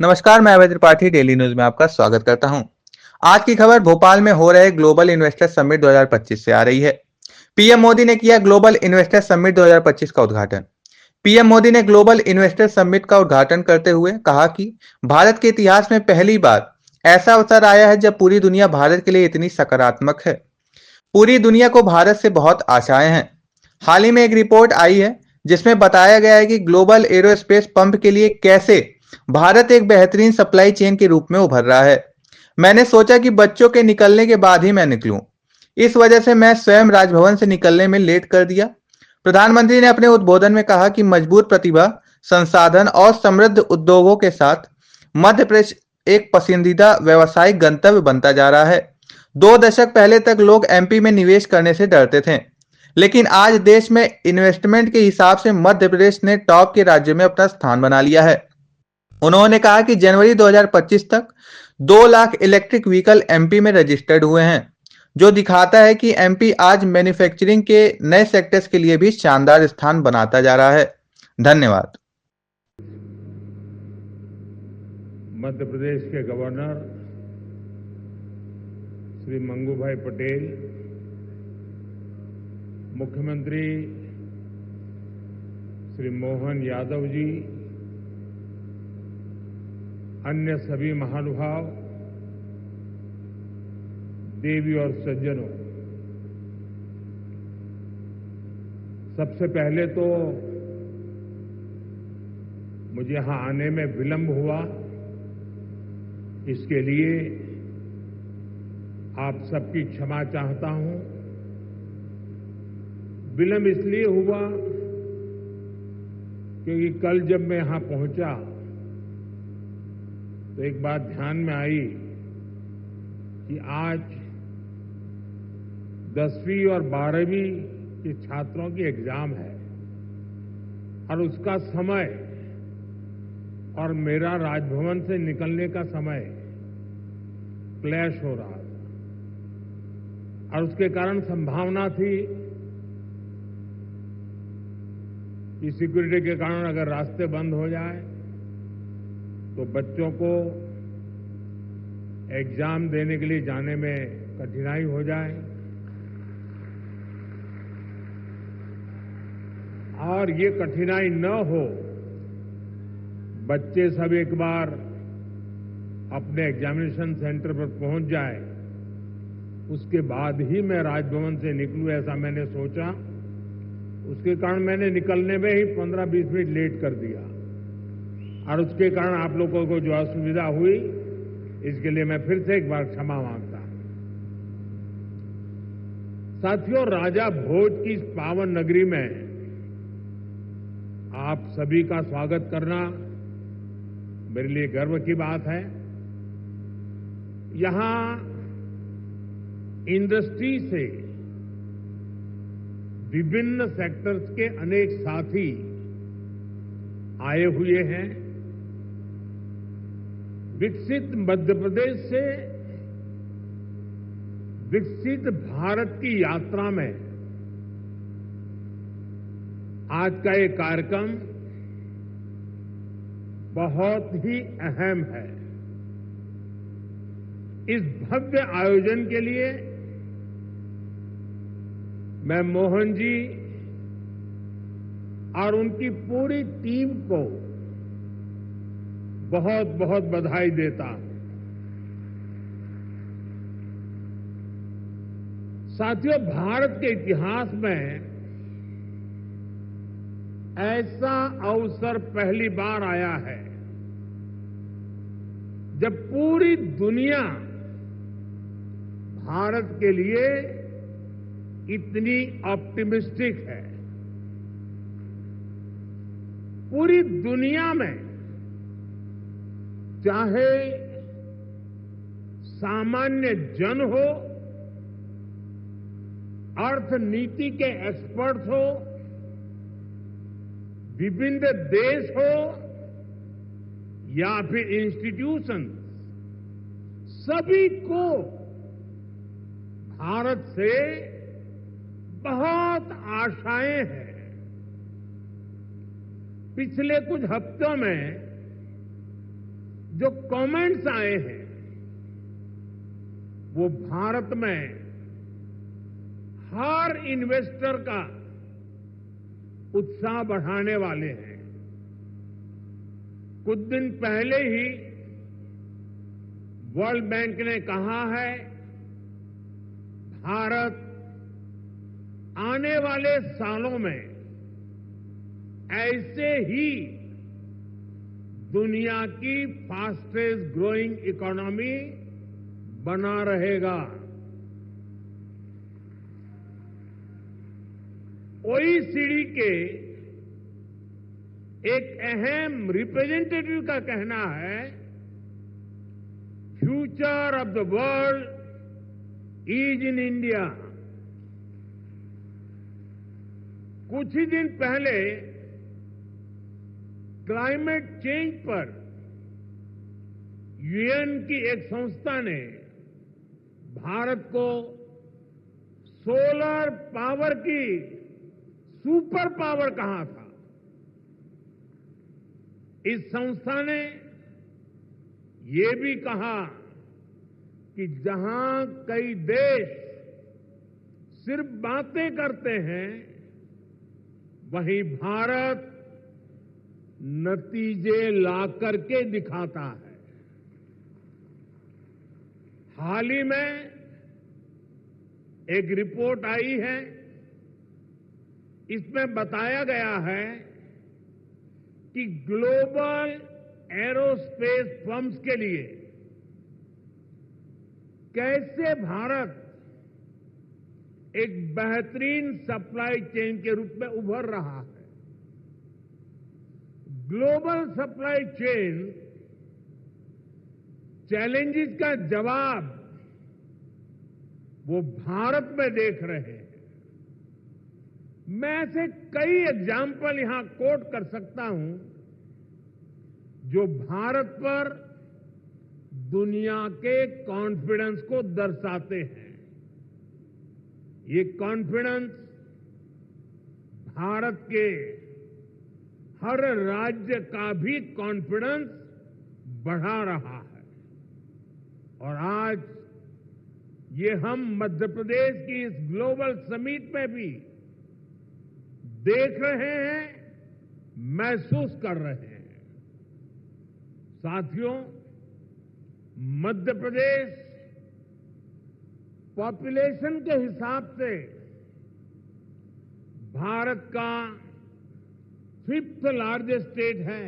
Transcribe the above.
नमस्कार, मैं अभय Tripathi daily news में आपका स्वागत करता हूं। आज की खबर भोपाल में हो रहे ग्लोबल इन्वेस्टर समिट 2025 से आ रही है। पीएम मोदी ने किया ग्लोबल इन्वेस्टर समिट 2025 का उद्घाटन। पीएम मोदी ने ग्लोबल इन्वेस्टर समिट का उद्घाटन करते हुए कहा कि भारत के इतिहास में पहली बार ऐसा अवसर आया है जब पूरी दुनिया भारत के लिए इतनी सकारात्मक है। पूरी दुनिया को भारत से बहुत आशाएं हैं। हाल ही में एक रिपोर्ट आई है जिसमें बताया गया है कि ग्लोबल एरोस्पेस पंप के लिए कैसे भारत एक बेहतरीन सप्लाई चेन के रूप में उभर रहा है। मैंने सोचा कि बच्चों के निकलने के बाद ही मैं निकलूं। इस वजह से मैं स्वयं राजभवन से निकलने में लेट कर दिया। प्रधानमंत्री ने अपने उद्बोधन में कहा कि मजबूत प्रतिभा, संसाधन और समृद्ध उद्योगों के साथ मध्य प्रदेश एक पसंदीदा व्यावसायिक गंतव्य बनता जा रहा है। 2 दशक पहले तक लोग एमपी में निवेश करने से डरते थे, लेकिन आज देश में इन्वेस्टमेंट के हिसाब से मध्य प्रदेश ने टॉप के राज्यों में अपना स्थान बना लिया है। उन्होंने कहा कि जनवरी 2025 तक 2 लाख इलेक्ट्रिक व्हीकल एमपी में रजिस्टर्ड हुए हैं, जो दिखाता है कि एमपी आज मैन्युफैक्चरिंग के नए सेक्टर्स के लिए भी शानदार स्थान बनाता जा रहा है। धन्यवाद। मध्य प्रदेश के गवर्नर श्री मंगू भाई पटेल, मुख्यमंत्री श्री मोहन यादव जी, अन्य सभी महानुभाव, देवी और सज्जनों, सबसे पहले तो मुझे यहां आने में विलंब हुआ, इसके लिए आप सबकी क्षमा चाहता हूं। विलंब इसलिए हुआ क्योंकि कल जब मैं यहां पहुंचा तो एक बात ध्यान में आई कि आज 10वीं और 12वीं के छात्रों की एग्जाम है और उसका समय और मेरा राजभवन से निकलने का समय क्लैश हो रहा था और उसके कारण संभावना थी कि सिक्योरिटी के कारण अगर रास्ते बंद हो जाए तो बच्चों को एग्जाम देने के लिए जाने में कठिनाई हो जाए और ये कठिनाई न हो, बच्चे सब एक बार अपने एग्जामिनेशन सेंटर पर पहुंच जाए, उसके बाद ही मैं राजभवन से निकलूं, ऐसा मैंने सोचा। उसके कारण मैंने निकलने में ही 15-20 मिनट लेट कर दिया और उसके कारण आप लोगों को जो असुविधा हुई, इसके लिए मैं फिर से एक बार क्षमा मांगता हूं। साथियों, राजा भोज की इस पावन नगरी में आप सभी का स्वागत करना मेरे लिए गर्व की बात है। यहां इंडस्ट्री से विभिन्न सेक्टर्स के अनेक साथी आए हुए हैं। विकसित मध्य प्रदेश से विकसित भारत की यात्रा में आज का ये कार्यक्रम बहुत ही अहम है। इस भव्य आयोजन के लिए मैं मोहन जी और उनकी पूरी टीम को बहुत बहुत बधाई देता हूं। साथियों, भारत के इतिहास में ऐसा अवसर पहली बार आया है जब पूरी दुनिया भारत के लिए इतनी ऑप्टिमिस्टिक है। पूरी दुनिया में चाहे सामान्य जन हो, अर्थनीति के एक्सपर्ट्स हो, विभिन्न देश हो या फिर इंस्टीट्यूशन, सभी को भारत से बहुत आशाएं हैं। पिछले कुछ हफ्तों में जो कमेंट्स आए हैं वो भारत में हर इन्वेस्टर का उत्साह बढ़ाने वाले हैं। कुछ दिन पहले ही वर्ल्ड बैंक ने कहा है भारत आने वाले सालों में ऐसे ही दुनिया की फास्टेस्ट ग्रोइंग इकोनॉमी बना रहेगा। ओईसीडी के एक अहम रिप्रेजेंटेटिव का कहना है future of the world is in India. कुछ ही दिन पहले क्लाइमेट चेंज पर यूएन की एक संस्था ने भारत को सोलर पावर की सुपर पावर कहा था। इस संस्था ने ये भी कहा कि जहां कई देश सिर्फ बातें करते हैं वहीं भारत नतीजे ला करके दिखाता है। हाल ही में एक रिपोर्ट आई है, इसमें बताया गया है कि ग्लोबल एरोस्पेस फर्म्स के लिए कैसे भारत एक बेहतरीन सप्लाई चेन के रूप में उभर रहा है। ग्लोबल सप्लाई चेन चैलेंजेस का जवाब वो भारत में देख रहे हैं। मैं ऐसे कई एग्जाम्पल यहां कोट कर सकता हूं जो भारत पर दुनिया के कॉन्फिडेंस को दर्शाते हैं। ये कॉन्फिडेंस भारत के हर राज्य का भी कॉन्फिडेंस बढ़ा रहा है। और आज ये हम मध्य प्रदेश की इस ग्लोबल समिट में भी देख रहे हैं, महसूस कर रहे हैं। साथियों, मध्य प्रदेश पॉपुलेशन के हिसाब से भारत का 5th लार्जेस्ट स्टेट है।